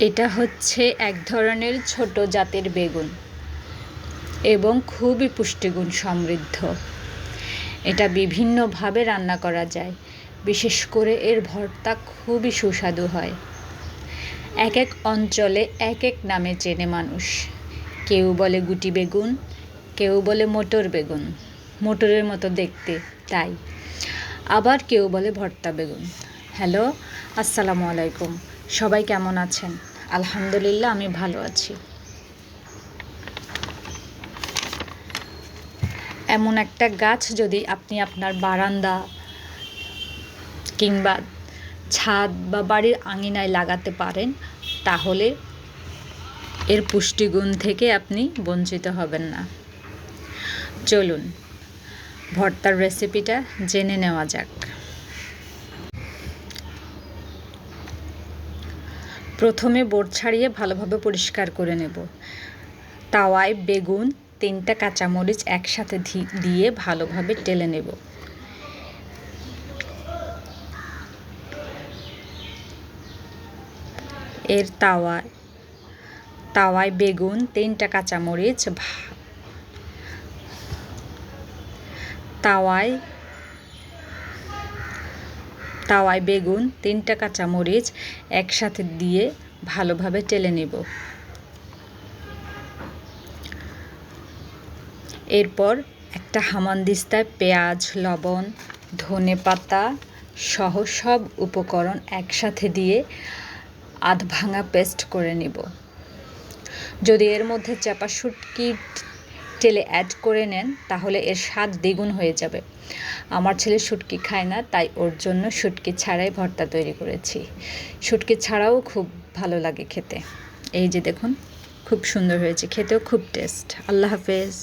এটা হচ্ছে এক ধরনের ছোট জাতের বেগুন এবং খুবই পুষ্টিগুণ সমৃদ্ধ। এটা বিভিন্নভাবে রান্না করা যায়, বিশেষ করে এর ভর্তা খুবই সুস্বাদু হয়। এক এক অঞ্চলে এক এক নামে চেনে মানুষ। কেউ বলে গুটি বেগুন, কেউ বলে মোটর বেগুন, মোটরের মতো দেখতে তাই। আবার কেউ বলে ভর্তা বেগুন। হ্যালো, আসসালামু আলাইকুম। সবাই কেমন আছেন? আলহামদুলিল্লাহ, আমি ভালো আছি। এমন একটা গাছ যদি আপনি আপনার বারান্দা কিংবা ছাদ বা বাড়ির আঙিনায় লাগাতে পারেন, তাহলে এর পুষ্টিগুণ থেকে আপনি বঞ্চিত হবেন না। চলুন ভর্তার রেসিপিটা জেনে নেওয়া যাক। প্রথমে বোট ছাড়িয়ে ভালোভাবে পরিষ্কার করে নেব। তাওয়ায় বেগুন, 3টা কাঁচামরিচ একসাথে দিয়ে ভালোভাবে টেলে নেব। এর তাওয়ায় বেগুন, 3টা কাঁচামরিচ তাওয়ায় বেগুন 3টা কাঁচামরিচ একসাথে দিয়ে ভালোভাবে টেলে নেব। এরপর একটা হামানদিস্তায় পেঁয়াজ, লবণ, ধনেপাতা সহ সব উপকরণ একসাথে দিয়ে আধ ভাঙা পেস্ট করে নেব। যদি এর মধ্যে চাপা শুটকি টেলে অ্যাড করে নেন, তাহলে এর স্বাদ দ্বিগুণ হয়ে যাবে। আমার ছেলে শুটকি খায় না, তাই ওর জন্য শুটকি ছাড়াই ভর্তা তৈরি করেছি। শুটকি ছাড়াও খুব ভালো লাগে খেতে। এই যে দেখুন, খুব সুন্দর হয়েছে, খেতেও খুব টেস্ট। আল্লাহ হাফেজ।